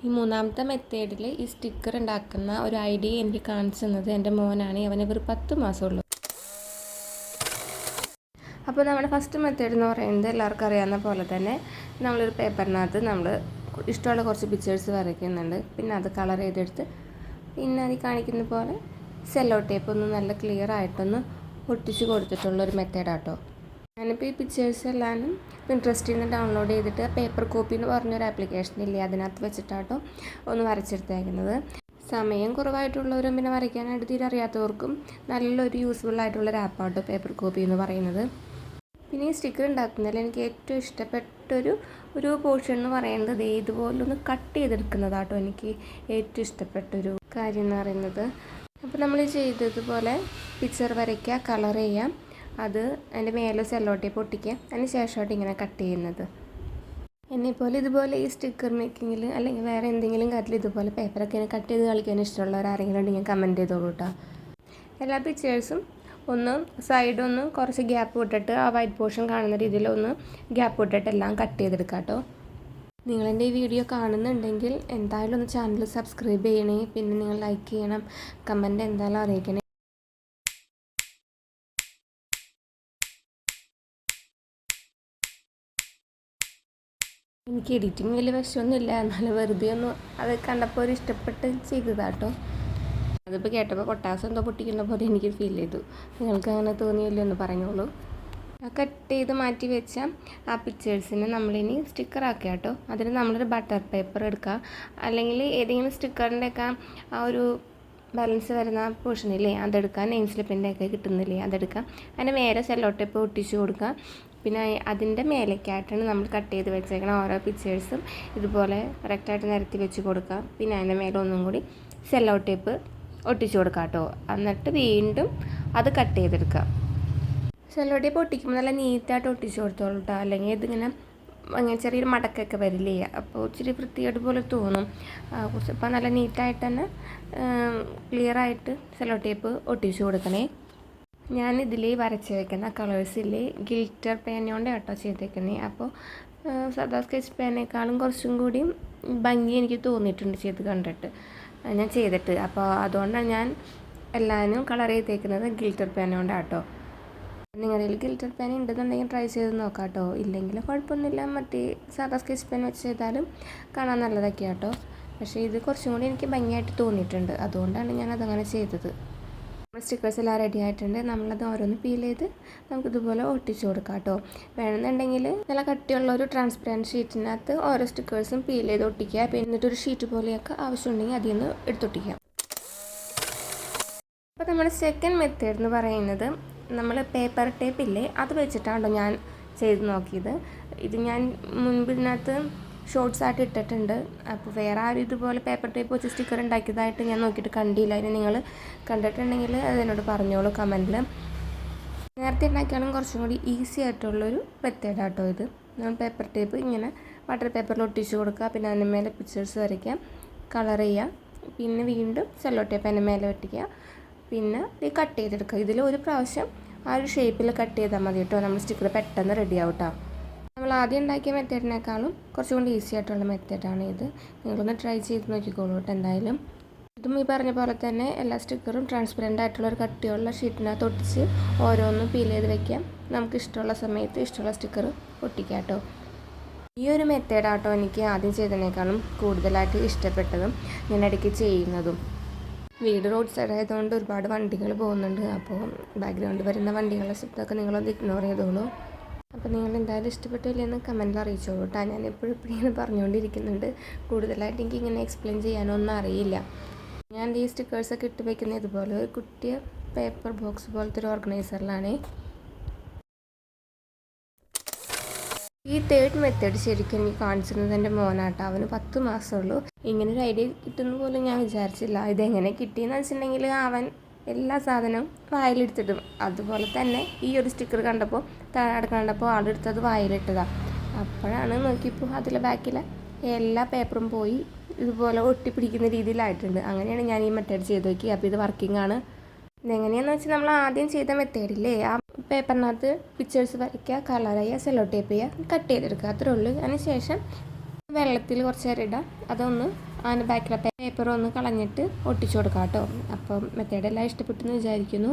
ഈ മൂന്നാമത്തെ മെത്തേഡിൽ ഈ സ്റ്റിക്കർ ഉണ്ടാക്കുന്ന ഒരു ഐഡിയ എനിക്ക് കാണിച്ചു തന്നത് എൻ്റെ മോനാണ്. അവന് ഒരു 10 മാസമുള്ളൂ. അപ്പോൾ നമ്മുടെ ഫസ്റ്റ് മെത്തേഡ് എന്ന് പറയുന്നത് എല്ലാവർക്കും അറിയാവുന്ന പോലെ തന്നെ നമ്മളൊരു പേപ്പറിനകത്ത് നമ്മൾ ഇഷ്ടമുള്ള കുറച്ച് പിക്ചേഴ്സ് വരയ്ക്കുന്നുണ്ട്. പിന്നെ അത് കളർ ചെയ്തെടുത്ത് പിന്നെ അതിൽ കാണിക്കുന്ന പോലെ സെല്ലോ ടേപ്പ് ഒന്ന് നല്ല ക്ലിയർ ആയിട്ടൊന്ന് ഒട്ടിച്ച് കൊടുത്തിട്ടുള്ളൊരു മെത്തേഡാട്ടോ. ഞാനിപ്പോൾ ഈ പിക്ചേഴ്സ് എല്ലാവരും പിൻട്രസ്റ്റിൽ നിന്ന് ഡൗൺലോഡ് ചെയ്തിട്ട് പേപ്പർ കോപ്പി എന്ന് പറഞ്ഞൊരു ആപ്ലിക്കേഷൻ ഇല്ലേ, അതിനകത്ത് വെച്ചിട്ടാട്ടോ ഒന്ന് വരച്ചെടുത്തേക്കുന്നത്. സമയം കുറവായിട്ടുള്ളവരും പിന്നെ വരയ്ക്കാനായിട്ട് തീരെ അറിയാത്തവർക്കും നല്ലൊരു യൂസ്ഫുൾ ആയിട്ടുള്ളൊരു ആപ്പാട്ടോ പേപ്പർ കോപ്പി എന്ന് പറയുന്നത്. പിന്നെ ഈ സ്റ്റിക്കർ ഉണ്ടാക്കുന്നതിൽ എനിക്ക് ഏറ്റവും ഇഷ്ടപ്പെട്ടൊരു പോർഷൻ എന്ന് പറയുന്നത് ഇതുപോലൊന്ന് കട്ട് ചെയ്തെടുക്കുന്നതാട്ടോ എനിക്ക് ഏറ്റവും ഇഷ്ടപ്പെട്ടൊരു കാര്യം എന്ന് പറയുന്നത്. അപ്പോൾ നമ്മൾ ചെയ്തതുപോലെ പിക്ചർ വരയ്ക്കുക, കളർ ചെയ്യാം, അത് അതിൻ്റെ മേലെ സെല്ലോ ടേപ്പ് ഒട്ടിക്കുക, അതിന് ശേഷമായിട്ട് ഇങ്ങനെ കട്ട് ചെയ്യുന്നത്. എന്നെപ്പോലെ ഇതുപോലെ ഈ സ്റ്റിക്കർ മേക്കിങ്ങിൽ അല്ലെങ്കിൽ വേറെ എന്തെങ്കിലും കാര്യത്തിൽ ഇതുപോലെ പേപ്പറൊക്കെ കട്ട് ചെയ്ത് കളിക്കാൻ ഇഷ്ടമുള്ളവരാരെങ്കിലും ഉണ്ടെങ്കിൽ കമൻറ്റ് ചെയ്തോളൂ കേട്ടോ. എല്ലാ പിക്ചേഴ്സും ഒന്ന് സൈഡൊന്ന് കുറച്ച് ഗ്യാപ്പ് വിട്ടിട്ട് ആ വൈറ്റ് പോർഷൻ കാണുന്ന രീതിയിൽ ഒന്ന് ഗ്യാപ്പ് വിട്ടിട്ട് എല്ലാം കട്ട് ചെയ്തെടുക്കാം കേട്ടോ. നിങ്ങളെൻ്റെ ഈ വീഡിയോ കാണുന്നുണ്ടെങ്കിൽ എന്തായാലും ഒന്ന് ചാനൽ സബ്സ്ക്രൈബ് ചെയ്യണേ, പിന്നെ നിങ്ങൾ ലൈക്ക് ചെയ്യണം, കമൻറ്റ് എന്തായാലും അറിയിക്കണേ. എനിക്ക് എഡിറ്റിംഗ് വലിയ വശമൊന്നുമില്ല, എന്നാലും വെറുതെ ഒന്ന് അത് കണ്ടപ്പോൾ ഒരു ഇഷ്ടപ്പെട്ട് ചെയ്തതാട്ടോ. അതിപ്പോൾ കേട്ടപ്പോൾ പൊട്ടാസ് എന്തോ പൊട്ടിക്കുന്ന പോലെ എനിക്ക് ഫീൽ ചെയ്തു. നിങ്ങൾക്ക് അങ്ങനെ തോന്നിയല്ലോ എന്ന് പറഞ്ഞോളൂ. കട്ട് ചെയ്ത് മാറ്റി വെച്ച ആ പിക്ചേഴ്സിനെ നമ്മളിനി സ്റ്റിക്കറാക്കുക കേട്ടോ. അതിന് നമ്മളൊരു ബട്ടർ പേപ്പർ എടുക്കുക, അല്ലെങ്കിൽ ഏതെങ്കിലും സ്റ്റിക്കറിൻ്റെയൊക്കെ ആ ഒരു ബാലൻസ് വരുന്ന പോർഷനില്ലേ അതെടുക്കുക, നെയിം സ്ലിപ്പിൻ്റെയൊക്കെ കിട്ടുന്നില്ലേ അതെടുക്കുക, അതിൻ്റെ മേലെ സെല്ലോ ടേപ്പ് ഒട്ടിച്ച് കൊടുക്കുക. പിന്നെ അതിൻ്റെ മേലേക്കായിട്ടാണ് നമ്മൾ കട്ട് ചെയ്ത് വെച്ചേക്കണം ഓരോ പിക്ചേഴ്സും ഇതുപോലെ കറക്റ്റായിട്ട് നിരത്തി വെച്ച് കൊടുക്കുക. പിന്നെ അതിൻ്റെ മേലെ ഒന്നും കൂടി സെല്ലോ ടേപ്പ് ഒട്ടിച്ചു കൊടുക്കുക കേട്ടോ. എന്നിട്ട് വീണ്ടും അത് കട്ട് ചെയ്തെടുക്കുക. സെല്ലോ ടേപ്പ് ഒട്ടിക്കുമ്പോൾ നല്ല നീറ്റായിട്ട് ഒട്ടിച്ചു കൊടുത്തോളൂ കേട്ടോ, അല്ലെങ്കിൽ ഇതിങ്ങനെ അങ്ങനെ ചെറിയൊരു മടക്കൊക്കെ വരില്ലേ, അപ്പോൾ ഇച്ചിരി വൃത്തിയായിട്ട് പോലെ തോന്നും. അപ്പോൾ നല്ല നീറ്റായിട്ട് തന്നെ ക്ലിയറായിട്ട് സെല്ലോ ടേപ്പ് ഒട്ടിച്ചു കൊടുക്കണേ. ഞാനിതിൽ വരച്ച് വയ്ക്കുന്ന കളേഴ്സില്ലേ ഗിൽറ്റർ പേനയോടെ കേട്ടോ ചെയ്തേക്കുന്നത്. അപ്പോൾ സാധാ സ്കെച്ച് പേനേക്കാളും കുറച്ചും കൂടി ഭംഗി എനിക്ക് തോന്നിയിട്ടുണ്ട് ചെയ്ത് കണ്ടിട്ട്, ഞാൻ ചെയ്തിട്ട്. അപ്പോൾ അതുകൊണ്ടാണ് ഞാൻ എല്ലാവരും കളർ ചെയ്തേക്കുന്നത് ഗിൽറ്റർ പേന കൊണ്ടാണ് കേട്ടോ. നിങ്ങളുടെ കയ്യിൽ ഗിൽറ്റർ പേന ഉണ്ടെന്നുണ്ടെങ്കിൽ ട്രൈ ചെയ്ത് നോക്കാം കേട്ടോ. ഇല്ലെങ്കിൽ കുഴപ്പമൊന്നുമില്ല, മറ്റേ സാധാ സ്കെച്ച് പേന വെച്ച് ചെയ്താലും കാണാൻ നല്ലതൊക്കെയാണ് കേട്ടോ. പക്ഷേ ഇത് കുറച്ചും കൂടി എനിക്ക് ഭംഗിയായിട്ട് തോന്നിയിട്ടുണ്ട്, അതുകൊണ്ടാണ് ഞാൻ അതങ്ങനെ ചെയ്തത്. നമ്മുടെ സ്റ്റിക്കേഴ്സ് എല്ലാം റെഡി ആയിട്ടുണ്ട്. നമ്മളത് ഓരോന്ന് പീൽ ചെയ്ത് നമുക്കിതുപോലെ ഒട്ടിച്ചു കൊടുക്കാം കേട്ടോ. വേണമെന്നുണ്ടെങ്കിൽ നല്ല കട്ടിയുള്ള ഒരു ട്രാൻസ്പെറൻറ്റ് ഷീറ്റിനകത്ത് ഓരോ സ്റ്റിക്കേഴ്സും പീൽ ചെയ്ത് ഒട്ടിക്കുക. എന്നിട്ടൊരു ഷീറ്റ് പോലെയൊക്കെ ആവശ്യമുണ്ടെങ്കിൽ അതിൽ നിന്ന് എടുത്തൊട്ടിക്കാം. അപ്പോൾ നമ്മുടെ സെക്കൻഡ് മെത്തേഡ് എന്ന് പറയുന്നത് നമ്മൾ പേപ്പർ ടേപ്പില്ലേ അത് വെച്ചിട്ടാണോ ഞാൻ ചെയ്ത് നോക്കിയത്. ഇത് ഞാൻ മുൻപ് ഇതിനകത്ത് ഷോർട്സ് ആയിട്ട് ഇട്ടിട്ടുണ്ട്. അപ്പോൾ വേറെ ആരും ഇതുപോലെ പേപ്പർ ടേപ്പ് വെച്ച് സ്റ്റിക്കർ ഉണ്ടാക്കിയതായിട്ട് ഞാൻ നോക്കിയിട്ട് കണ്ടില്ല. അതിന് നിങ്ങൾ കണ്ടിട്ടുണ്ടെങ്കിൽ അതെന്നോട് പറഞ്ഞോളൂ കമൻറ്റിൽ. നേരത്തെ ഉണ്ടാക്കിയാലും കുറച്ചും കൂടി ഈസി ആയിട്ടുള്ളൊരു മെത്തേഡാട്ടോ ഇത്. നമ്മൾ പേപ്പർ ടേപ്പ് ഇങ്ങനെ ബട്ടർ പേപ്പറിൽ ഒട്ടിച്ച് കൊടുക്കുക, പിന്നെ അതിന് മേലെ പിക്ചേഴ്സ് വരയ്ക്കാം, കളർ ചെയ്യുക, പിന്നെ വീണ്ടും സെല്ലോ ടേപ്പ് അതിൻ്റെ മേലെ ഒട്ടിക്കുക, പിന്നെ ഇത് കട്ട് ചെയ്തെടുക്കുക. ഇതിൽ ഒരു പ്രാവശ്യം ആ ഒരു ഷേപ്പിൽ കട്ട് ചെയ്താൽ മതി കേട്ടോ, നമ്മൾ സ്റ്റിക്കർ പെട്ടെന്ന് റെഡി ആവും കേട്ടോ. നമ്മൾ ആദ്യം ഉണ്ടാക്കിയ മെത്തേഡിനേക്കാളും കുറച്ചും കൂടി ഈസി ആയിട്ടുള്ള മെത്തേഡാണ് ഇത്. നിങ്ങളൊന്ന് ട്രൈ ചെയ്ത് നോക്കിക്കോളൂ കേട്ടോ എന്തായാലും. ഇതും ഈ പറഞ്ഞ പോലെ തന്നെ എല്ലാ സ്റ്റിക്കറും ട്രാൻസ്പെറൻ്റ് ആയിട്ടുള്ള ഒരു കട്ടിയുള്ള ഷീറ്റിനകത്ത് ഒട്ടിച്ച് ഓരോന്നും പീൽ ചെയ്ത് വെക്കാം. നമുക്ക് ഇഷ്ടമുള്ള സമയത്ത് ഇഷ്ടമുള്ള സ്റ്റിക്കർ ഒട്ടിക്കാം കേട്ടോ. ഈ ഒരു മെത്തേഡാട്ടോ എനിക്ക് ആദ്യം ചെയ്തതിനേക്കാളും കൂടുതലായിട്ട് ഇഷ്ടപ്പെട്ടതും ഞാൻ ഇടയ്ക്ക് ചെയ്യുന്നതും. വീട് റോഡ് സൈഡ് ആയതുകൊണ്ട് ഒരുപാട് വണ്ടികൾ പോകുന്നുണ്ട്. അപ്പോൾ ബാക്ക്ഗ്രൗണ്ടിൽ വരുന്ന വണ്ടികളുടെ ശബ്ദമൊക്കെ നിങ്ങളൊന്ന് ഇഗ്നോർ ചെയ്തോളൂ. അപ്പോൾ നിങ്ങൾ എന്തായാലും ഇഷ്ടപ്പെട്ടില്ലെന്ന് കമൻറ്റിൽ അറിയിച്ചോളൂ കേട്ടോ. ഞാൻ എപ്പോഴും ഇങ്ങനെ പറഞ്ഞുകൊണ്ടിരിക്കുന്നുണ്ട്, കൂടുതലായിട്ട് എനിക്ക് ഇങ്ങനെ എക്സ്പ്ലെയിൻ ചെയ്യാനൊന്നും അറിയില്ല. ഞാൻ ഈ സ്റ്റിക്കേഴ്സൊക്കെ ഇട്ട് വയ്ക്കുന്ന ഇതുപോലെ ഒരു കുട്ടിയ പേപ്പർ ബോക്സ് പോലത്തെ ഒരു ഓർഗനൈസറിലാണ്. ഈ തേർഡ് മെത്തേഡ് ശരിക്കും എനിക്ക് കാണിച്ചിരുന്നത് എൻ്റെ മോനാട്ടോ. അവന് 10 മാസമുള്ളൂ. ഇങ്ങനെ ഒരു ഐഡിയ കിട്ടുന്ന പോലും ഞാൻ വിചാരിച്ചില്ല. ഇതെങ്ങനെ കിട്ടിയെന്ന് വെച്ചിട്ടുണ്ടെങ്കിൽ അവൻ എല്ലാ സാധനവും വായിലെടുത്തിടും. അതുപോലെ തന്നെ ഈ ഒരു സ്റ്റിക്കർ കണ്ടപ്പോൾ താഴെ കണ്ടപ്പോൾ ആളെടുത്തത് വായിലിട്ടതാണ്. അപ്പോഴാണ് നോക്കിയപ്പോൾ അതിലെ ബാക്കിലെ എല്ലാ പേപ്പറും പോയി ഇതുപോലെ ഒട്ടിപ്പിടിക്കുന്ന രീതിയിലായിട്ടുണ്ട്. അങ്ങനെയാണ് ഞാൻ ഈ മെത്തേഡ് ചെയ്ത് നോക്കി. അപ്പോൾ ഇത് വർക്കിംഗ് ആണ്. ഇതെങ്ങനെയാണെന്ന് വെച്ചാൽ നമ്മൾ ആദ്യം ചെയ്ത മെത്തേഡില്ലേ ആ പേപ്പറിനകത്ത് പിക്ചേഴ്സ് വരയ്ക്കുക, കളർ ചെയ്യുക, സെല്ലോ ടേപ്പ് ചെയ്യുക, കട്ട് ചെയ്തെടുക്കുക, അത്രേ ഉള്ളൂ. അതിന് ശേഷം വെള്ളത്തിൽ കുറച്ച് നേരം ഇടാം, അതൊന്ന് അതിൻ്റെ ബാക്കിലെ പേപ്പർ ഒന്ന് കളഞ്ഞിട്ട് ഒട്ടിച്ചു കൊടുക്കാം കേട്ടോ. അപ്പം മെത്തേഡ് എല്ലാം ഇഷ്ടപ്പെട്ടെന്ന് വിചാരിക്കുന്നു.